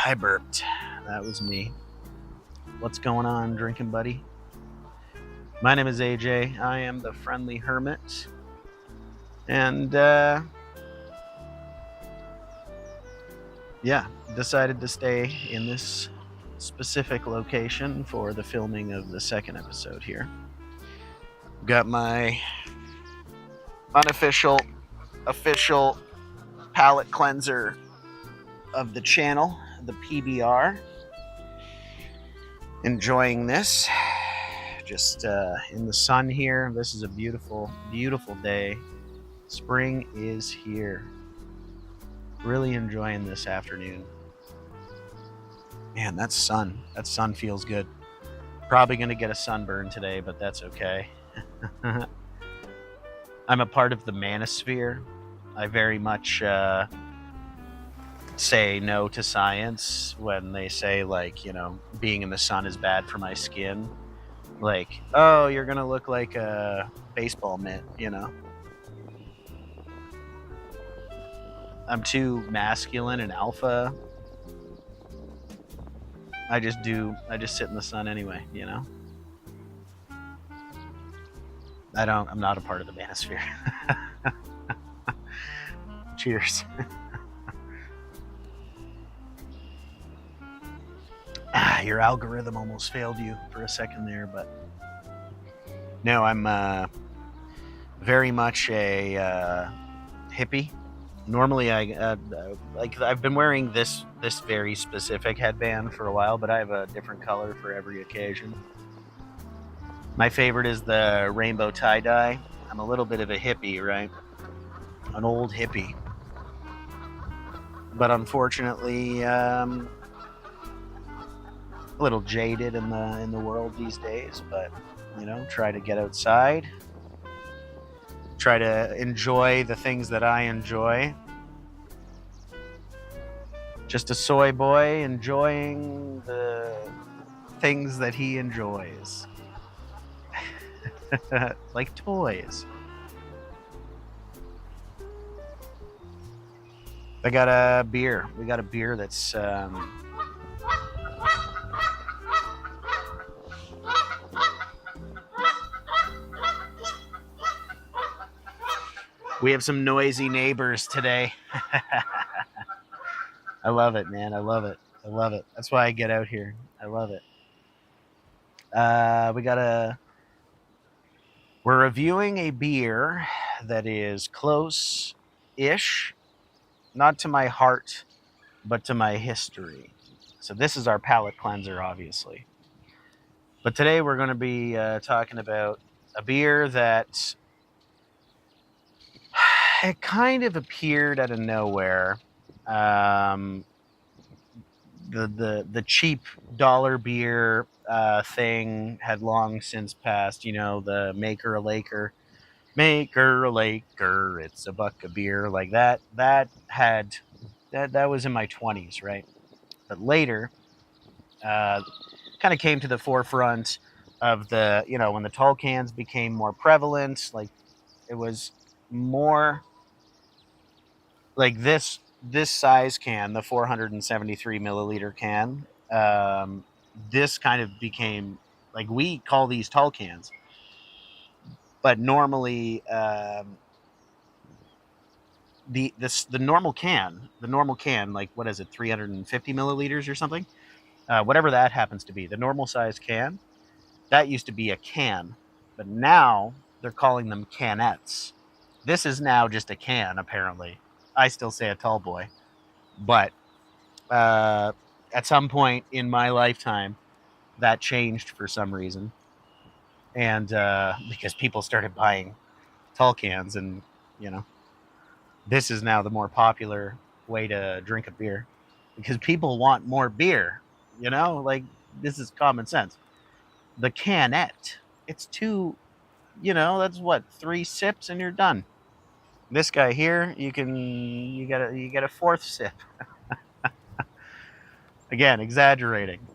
I burped. That was me. What's going on, drinking buddy? My name is AJ. I am the friendly hermit. And, decided to stay in this specific location for the filming of the second episode here. Got my official palate cleanser of the channel, the PBR. Enjoying this. Just in the sun here. This is a beautiful, beautiful day. Spring is here. Really enjoying this afternoon. Man, that sun feels good. Probably going to get a sunburn today, but that's okay. I'm a part of the manosphere. I very much say no to science when they say, like, being in the sun is bad for my skin. Like, oh, you're going to look like a baseball mitt, I'm too masculine and alpha. I just sit in the sun anyway, I'm not a part of the manosphere. Cheers. Your algorithm almost failed you for a second there, but no, I'm very much a hippie. Normally, I've been wearing this very specific headband for a while, but I have a different color for every occasion. My favorite is the rainbow tie-dye. I'm a little bit of a hippie, right? An old hippie. But unfortunately, a little jaded in the world these days, but try to get outside, try to enjoy the things that I enjoy. Just a soy boy enjoying the things that he enjoys. Like toys. I got a beer. We got a beer that's we have some noisy neighbors today. I love it, man. I love it. That's why I get out here. I love it. We're reviewing a beer that is close-ish, not to my heart, but to my history. So this is our palate cleanser, obviously. But today we're going to be talking about a beer that it kind of appeared out of nowhere. The cheap dollar beer thing had long since passed. The maker a laker, it's a buck a beer, like that. That was in my 20s, right? But later, kind of came to the forefront of the when the tall cans became more prevalent. Like, it was more like this size can, the 473 milliliter can. This kind of became, like, we call these tall cans, but normally the normal can, like, what is it, 350 milliliters or something, whatever that happens to be, the normal size can, that used to be a can, but now they're calling them canettes. This is now just a can, apparently. I still say a tall boy, but at some point in my lifetime, that changed for some reason, and because people started buying tall cans, and this is now the more popular way to drink a beer, because people want more beer. Like, this is common sense. The canette, it's two, that's what, 3 sips and you're done. This guy here, you get a 4th sip. Again, exaggerating.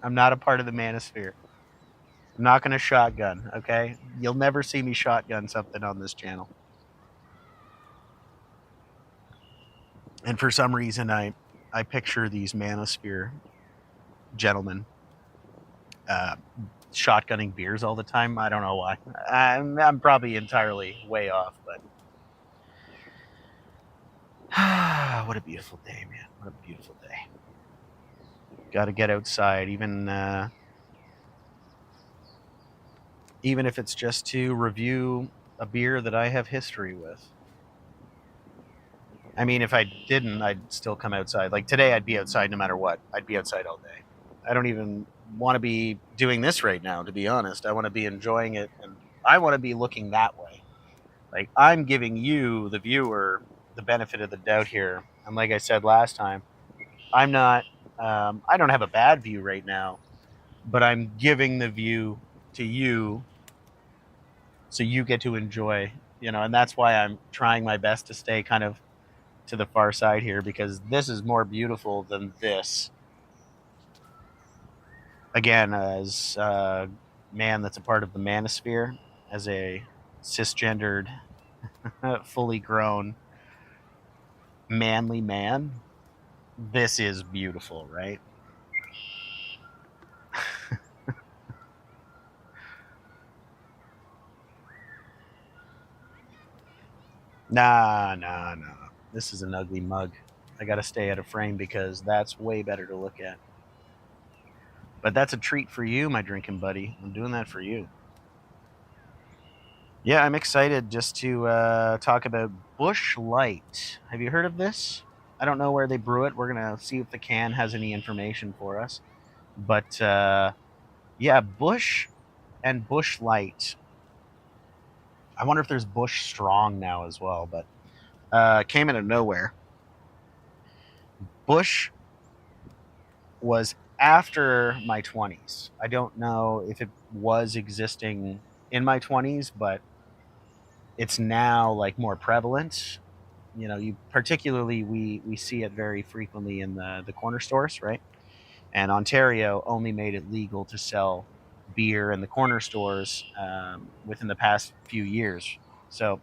I'm not a part of the manosphere. I'm not going to shotgun, okay? You'll never see me shotgun something on this channel. And for some reason, I I picture these manosphere gentlemen uh, shotgunning beers all the time. I don't know why. I'm probably entirely way off, but what a beautiful day, man! What a beautiful day. Got to get outside, even if it's just to review a beer that I have history with. I mean, if I didn't, I'd still come outside. Like today, I'd be outside no matter what. I'd be outside all day. I don't even want to be doing this right now, to be honest. I want to be enjoying it, and I want to be looking that way. Like I'm giving you, the viewer, the benefit of the doubt here. And like I said last time, I'm not. I don't have a bad view right now, but I'm giving the view to you, so you get to enjoy. And that's why I'm trying my best to stay kind of to the far side here, because this is more beautiful than this. Again, as a man that's a part of the manosphere, as a cisgendered, fully grown, manly man, this is beautiful, right? Nah. This is an ugly mug. I got to stay out of frame because that's way better to look at. But that's a treat for you, my drinking buddy. I'm doing that for you. Yeah, I'm excited just to talk about Busch Light. Have you heard of this? I don't know where they brew it. We're going to see if the can has any information for us. But yeah, Busch and Busch Light. I wonder if there's Busch Strong now as well, but came out of nowhere. Busch was after my 20s. I don't know if it was existing in my 20s, but it's now like more prevalent. You particularly we see it very frequently in the corner stores, right? And Ontario only made it legal to sell beer in the corner stores within the past few years. So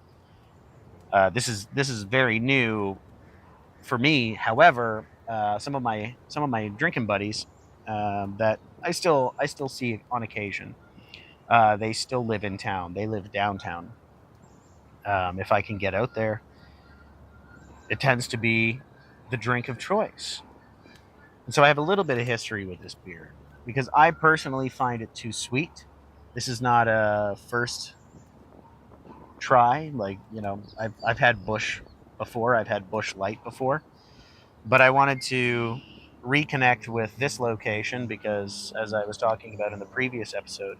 this is very new for me. However, some of my drinking buddies that I still see on occasion. They still live in town. They live downtown. If I can get out there, it tends to be the drink of choice. And so I have a little bit of history with this beer because I personally find it too sweet. This is not a first try. Like, I've had Busch before. I've had Busch Light before. But I wanted to reconnect with this location because, as I was talking about in the previous episode,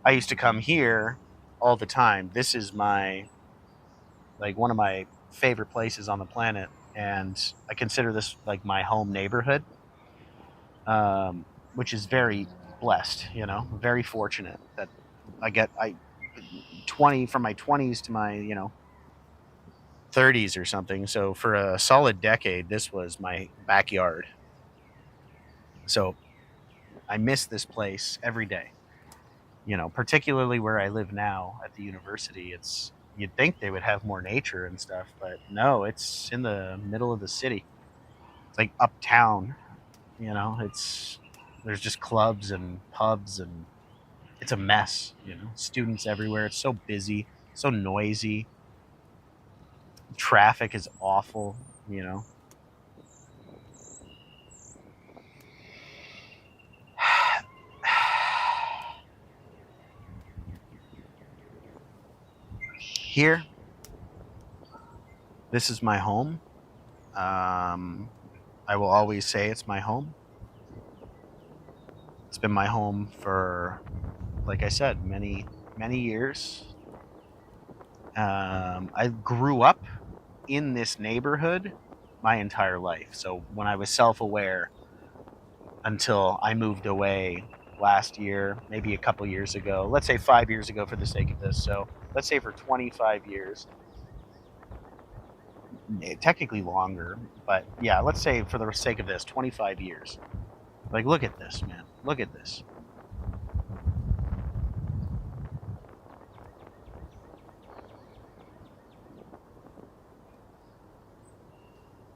I used to come here all the time. This is one of my favorite places on the planet, and I consider this like my home neighborhood, which is very blessed. Very fortunate that I 20 from my 20s to my 30s or something. So for a solid decade, this was my backyard. So I miss this place every day. Particularly where I live now at the university. You'd think they would have more nature and stuff, but no, it's in the middle of the city. It's like uptown. It's there's just clubs and pubs, and it's a mess. Students everywhere. It's so busy, so noisy. Traffic is awful. You know. Here, this is my home. I will always say it's my home. It's been my home for, like I said, many, many years. I grew up in this neighborhood my entire life. So when I was self aware until I moved away last year, maybe a couple years ago, let's say 5 years ago for the sake of this. So let's say for 25 years, technically longer, but yeah, let's say for the sake of this, 25 years. Like, look at this, man. Look at this.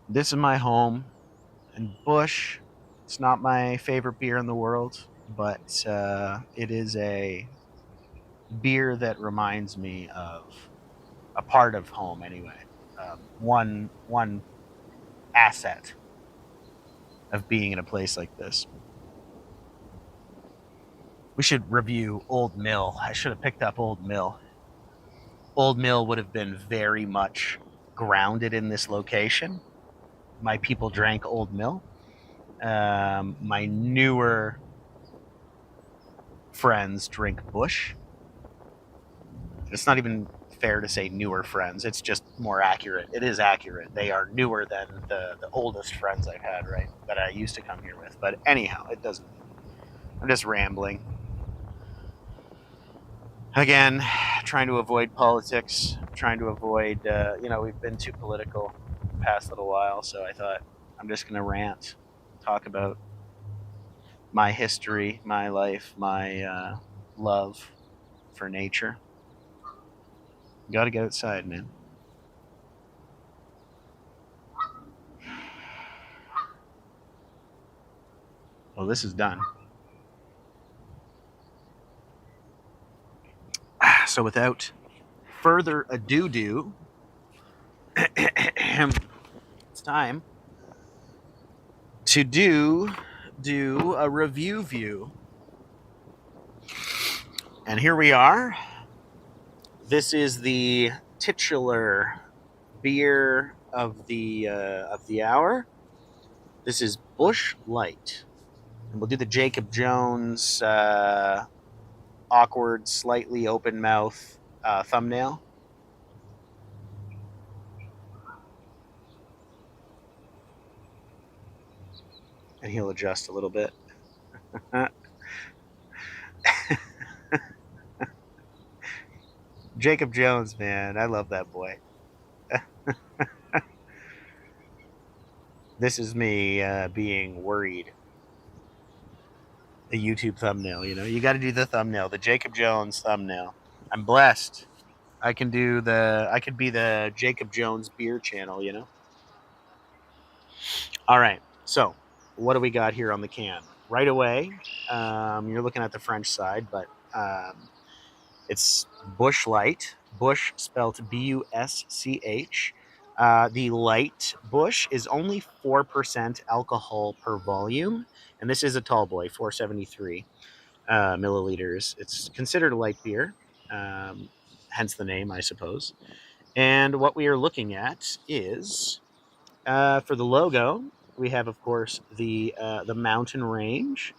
This is my home. And Busch, it's not my favorite beer in the world, but it is a beer that reminds me of a part of home anyway. One asset of being in a place like this. We should review Old Mill. I should have picked up Old Mill. Old Mill would have been very much grounded in this location. My people drank Old Mill. My newer friends drink Busch. It's not even fair to say newer friends. It's just more accurate. It is accurate. They are newer than the oldest friends I've had, right? That I used to come here with. But anyhow, it doesn't. I'm just rambling. Again, trying to avoid politics, trying to avoid, we've been too political the past little while, so I thought I'm just going to rant, talk about my history, my life, my love for nature. Got to get outside, man. Well, this is done. So without further ado, it's time to do a review view. And here we are. This is the titular beer of the hour. This is Busch Light, and we'll do the Jacob Jones awkward, slightly open mouth thumbnail. And he'll adjust a little bit. Jacob Jones, man, I love that boy. This is me being worried. The YouTube thumbnail, you got to do the thumbnail, the Jacob Jones thumbnail. I'm blessed. I could be the Jacob Jones beer channel. All right. So, what do we got here on the can? Right away, you're looking at the French side, but it's Busch Light. Busch spelled Busch. The light Busch is only 4% alcohol per volume, and this is a tall boy, 473 milliliters. It's considered a light beer, hence the name, I suppose. And what we are looking at is for the logo, we have, of course, the mountain range,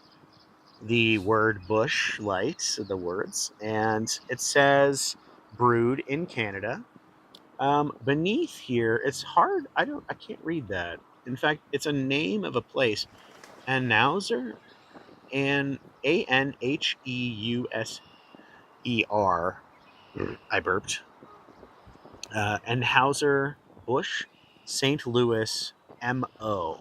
the word Busch Light, the words, and it says brewed in Canada. Beneath here, it's hard. I can't read that. In fact, it's a name of a place, Anheuser, and Anheuser. I burped. Anheuser Busch, St. Louis, MO.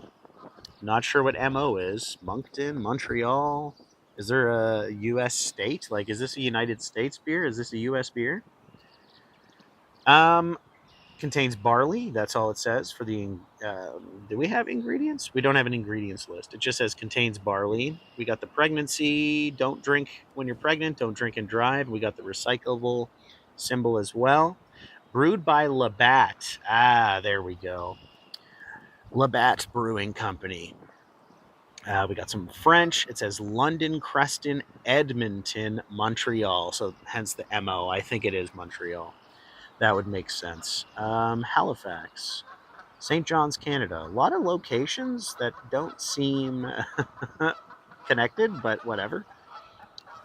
Not sure what MO is. Moncton, Montreal. Is there a U.S. state? Like, is this a United States beer? Is this a U.S. beer? Contains barley. That's all it says for the. Do we have ingredients? We don't have an ingredients list. It just says contains barley. We got the pregnancy. Don't drink when you're pregnant. Don't drink and drive. We got the recyclable symbol as well. Brewed by Labatt. There we go. Labatt Brewing Company. We got some French. It says London, Creston, Edmonton, Montreal. So hence the MO. I think it is Montreal. That would make sense. Halifax, St. John's, Canada. A lot of locations that don't seem connected, but whatever.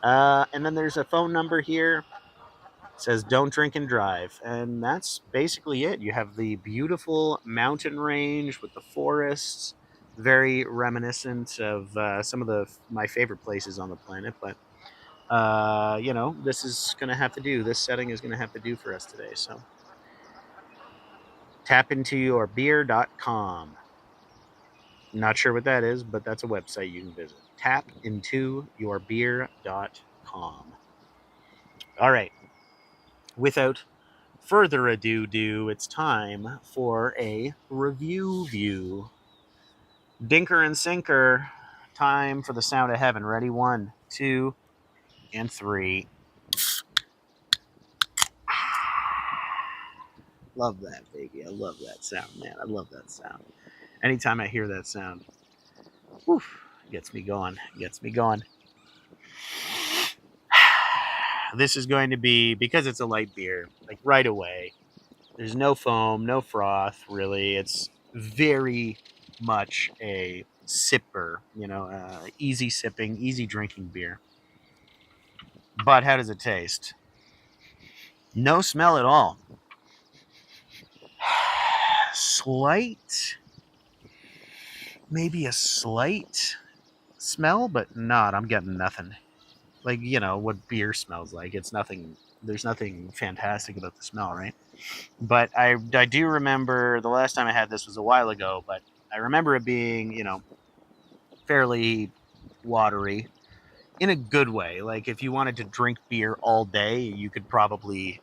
And then there's a phone number here. It says don't drink and drive. And that's basically it. You have the beautiful mountain range with the forests, very reminiscent of some of my favorite places on the planet. But, this is going to have to do. This setting is going to have to do for us today. So tapintoyourbeer.com. Not sure what that is, but that's a website you can visit. Tapintoyourbeer.com. All right. Without further ado, it's time for a review view. Dinker and sinker. Time for the sound of heaven. Ready? 1, 2, and 3. Love that, baby. I love that sound, man. I love that sound. Anytime I hear that sound, whew, gets me going. Gets me going. This is going to be, because it's a light beer, like right away. There's no foam, no froth, really. It's very much a sipper, easy sipping, easy drinking beer. But how does it taste? No smell at all. Maybe a slight smell, but not. I'm getting nothing. Like, what beer smells like. It's nothing. There's nothing fantastic about the smell, right? But I do remember the last time I had this was a while ago, but I remember it being, fairly watery in a good way. Like if you wanted to drink beer all day, you could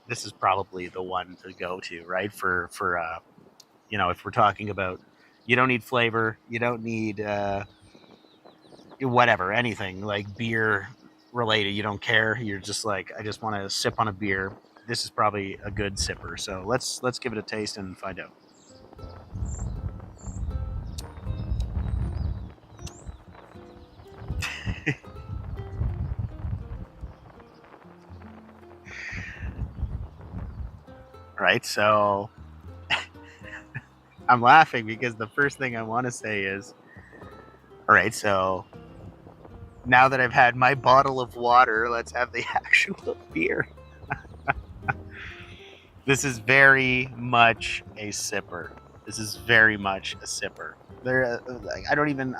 this is probably the one to go to, right? For if we're talking about, you don't need flavor, you don't need whatever, anything like beer related, you don't care. You're just like, I just want to sip on a beer. This is probably a good sipper. So let's give it a taste and find out. Right, so I'm laughing because the first thing I want to say is, all right, so now that I've had my bottle of water, let's have the actual beer. This is very much a sipper. There,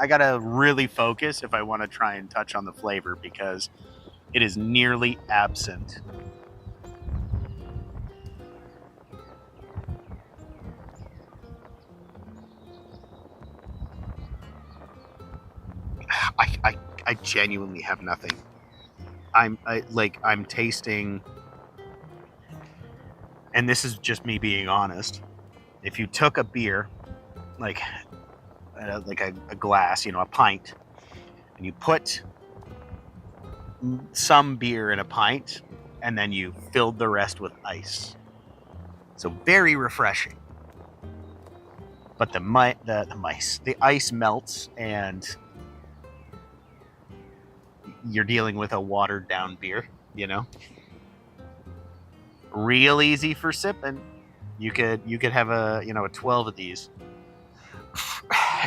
I gotta really focus if I want to try and touch on the flavor because it is nearly absent. I genuinely have nothing. I'm tasting, and this is just me being honest. If you took a beer, like a glass, a pint, and you put some beer in a pint, and then you filled the rest with ice, so very refreshing. But the ice melts, and you're dealing with a watered down beer, real easy for sipping. You could have a 12 of these,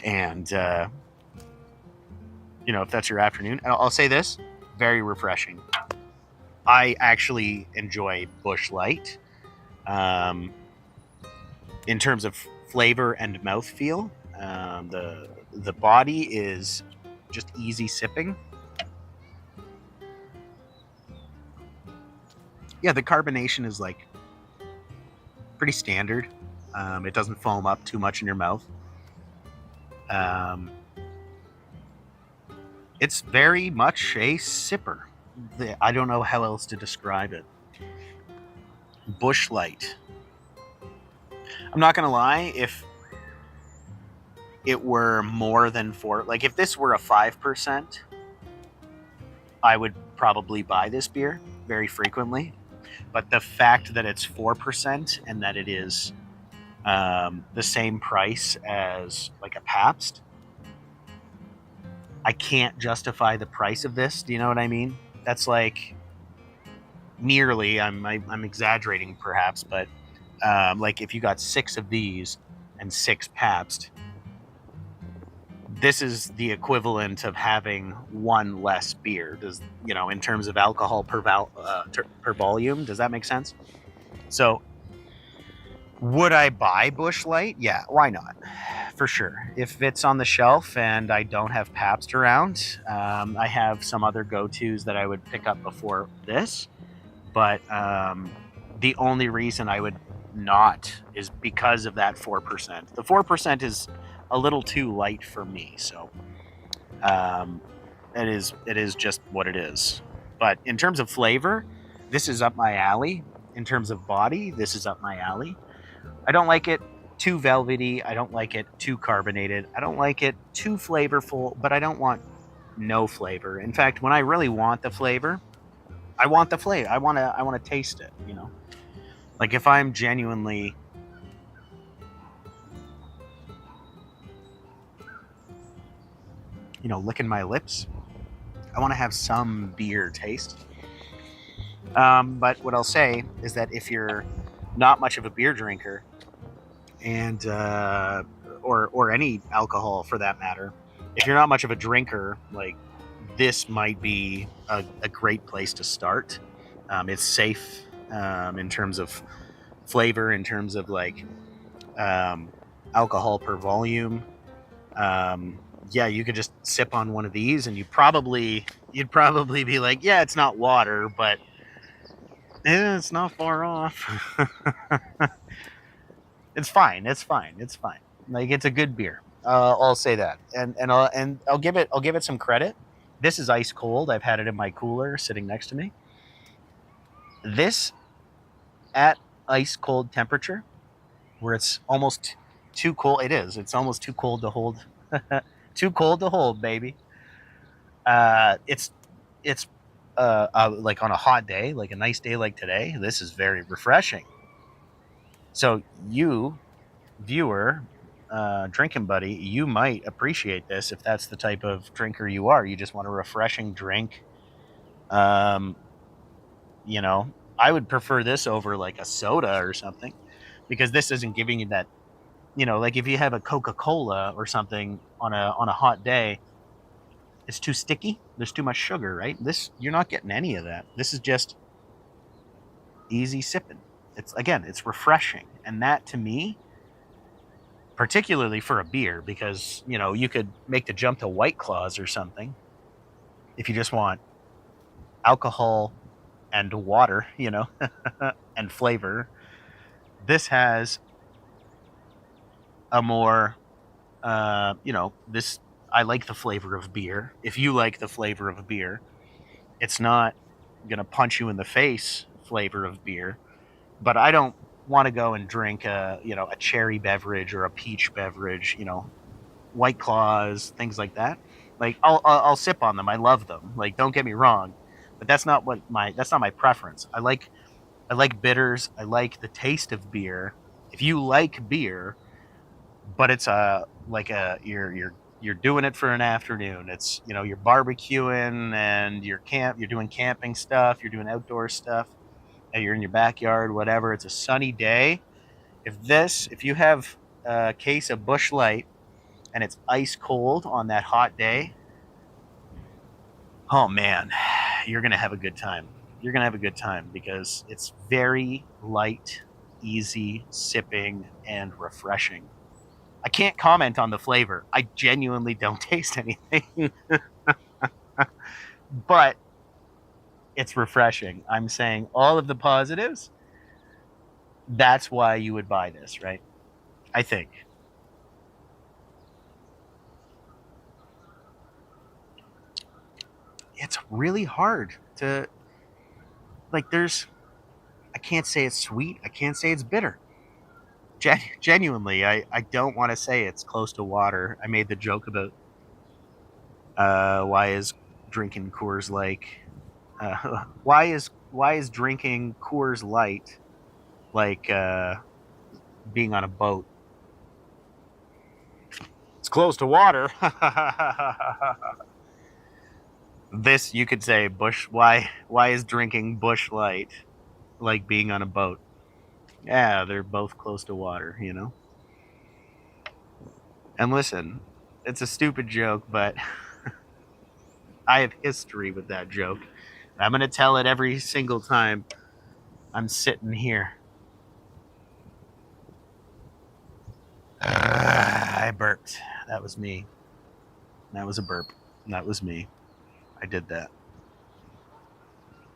and if that's your afternoon. And I'll say this, very refreshing. I actually enjoy Busch Light in terms of flavor and mouthfeel. The body is just easy sipping. Yeah, the carbonation is like pretty standard. It doesn't foam up too much in your mouth. It's very much a sipper. I don't know how else to describe it. Busch Light. I'm not gonna lie, if it were more than 4, like if this were a 5%, I would probably buy this beer very frequently. But the fact that it's 4% and that it is the same price as like a Pabst, I can't justify the price of this. Do you know what I mean? That's like nearly, I'm exaggerating perhaps, but like if you got 6 of these and 6 Pabst, this is the equivalent of having 1 less beer. Does in terms of alcohol per volume? Does that make sense? So, would I buy Busch Light? Yeah, why not? For sure. If it's on the shelf and I don't have Pabst around, I have some other go-tos that I would pick up before this. But the only reason I would not is because of that 4%. The 4% is a little too light for me, so it is just what it is. But in terms of flavor, this is up my alley. In terms of body, this is up my alley. I don't like it too velvety. I don't like it too carbonated. I don't like it too flavorful, but I don't want no flavor. In fact, when I really want the flavor, I want the flavor. I want to taste it, you know. Like if I'm genuinely, you know, licking my lips, I want to have some beer taste. But what I'll say is that if you're not much of a beer drinker, and or any alcohol for that matter, if you're not much of a drinker, like this might be a great place to start. It's safe in terms of flavor, in terms of like um, alcohol per volume. Yeah, you could just sip on one of these, and you'd probably be like, yeah, it's not water, but it's not far off. It's fine. It's fine. It's fine. Like it's a good beer. I'll say that, and I'll give it some credit. This is ice cold. I've had it in my cooler, sitting next to me. This at ice cold temperature, where it's almost too cold. It is. It's almost too cold to hold. Too cold to hold, baby. It's like on a hot day, like a nice day like today. This is very refreshing. So you viewer, drinking buddy, you might appreciate this if that's the type of drinker you are. You just want a refreshing drink. Um, you know, I would prefer this over like a soda or something because this isn't giving you that. You know, like if you have a Coca Cola or something on a hot day, it's too sticky. There's too much sugar, right? This you're not getting any of that. This is just easy sipping. It's again, it's refreshing, and that to me, particularly for a beer, because you know you could make the jump to White Claws or something if you just want alcohol and water, you know, and flavor. This has a more, you know, this. I like the flavor of beer. If you like the flavor of beer, it's not gonna punch you in the face flavor of beer. But I don't want to go and drink a you know a cherry beverage or a peach beverage, you know, White Claws, things like that. Like I'll sip on them. I love them. Like don't get me wrong, but that's not my preference. I like bitters. I like the taste of beer. If you like beer, but it's a like a you're doing it for an afternoon. It's you know you're barbecuing and you're doing camping stuff. You're doing outdoor stuff. And you're in your backyard, whatever. It's a sunny day. If you have a case of Busch Light and it's ice cold on that hot day, oh man, you're gonna have a good time. You're gonna have a good time because it's very light, easy sipping, and refreshing. I can't comment on the flavor. I genuinely don't taste anything, but it's refreshing. I'm saying all of the positives. That's why you would buy this, right? I think. It's really hard to like I can't say it's sweet, I can't say it's bitter. Genuinely, I don't want to say it's close to water. I made the joke about why is drinking Coors like why is drinking Coors Light like being on a boat. It's close to water. This you could say Bush why is drinking Bush Light like being on a boat. Yeah, they're both close to water, you know. And listen, it's a stupid joke, but I have history with that joke. I'm going to tell it every single time I'm sitting here. I burped. That was me. That was a burp. That was me. I did that.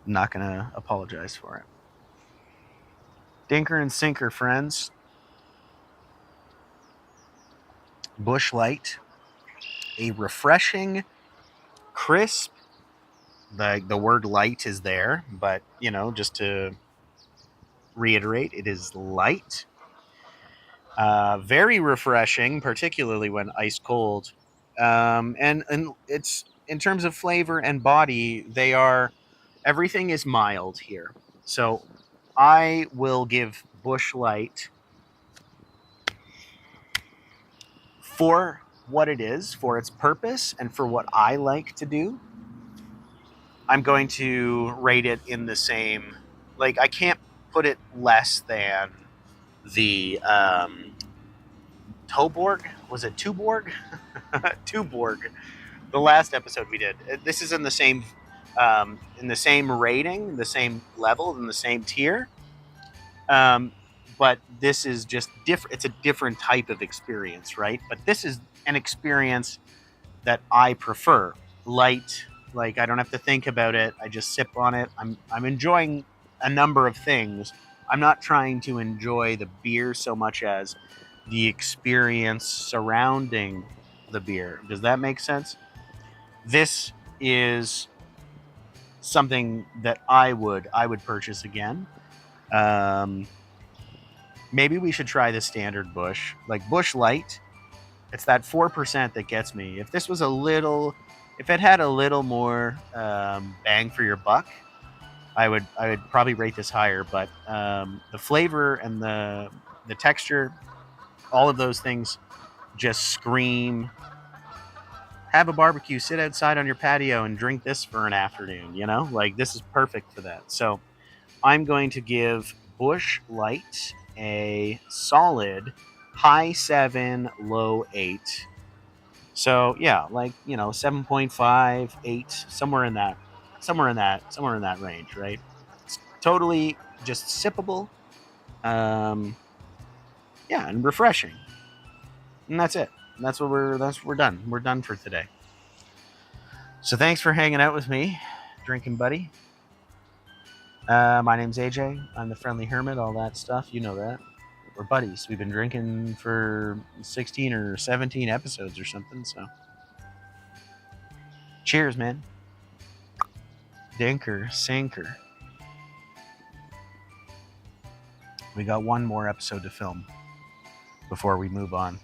I'm not going to apologize for it. Dinker and Sinker, friends. Bush Light. A refreshing, crisp, the word light is there, but, you know, just to reiterate, it is light. Very refreshing, particularly when ice cold. And it's in terms of flavor and body, they are everything is mild here. So I will give Busch Light for what it is, for its purpose, and for what I like to do. I'm going to rate it in the same. Like I can't put it less than the Toborg. Was it Tuborg? Tuborg. The last episode we did. This is in the same rating, the same level, in the same tier. But this is just different. It's a different type of experience, right? But this is an experience that I prefer. Light, like I don't have to think about it. I just sip on it. I'm enjoying a number of things. I'm not trying to enjoy the beer so much as the experience surrounding the beer. Does that make sense? This is something that I would purchase again. Um, Maybe we should try the standard Busch, like Busch Light. It's that 4% that gets me. If it had a little more bang for your buck, I would probably rate this higher. But the flavor and the texture, all of those things, just scream. Have a barbecue, sit outside on your patio, and drink this for an afternoon. Like this is perfect for that. So I'm going to give Busch Light a solid high 7, low 8. So yeah, like 7.5, 8, somewhere in that range, right? It's totally just sippable, um, yeah, and refreshing, and that's it. We're done. We're done for today. So thanks for hanging out with me, drinking buddy. My name's AJ. I'm the friendly hermit. All that stuff, you know that. We're buddies. We've been drinking for 16 or 17 episodes or something. So cheers, man. Dinker, sinker. We got one more episode to film before we move on.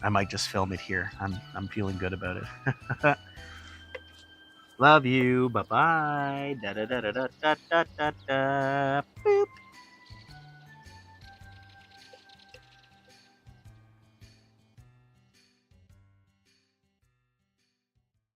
I might just film it here. I'm feeling good about it. Love you. Bye bye. Da da da da da da da da. Boop.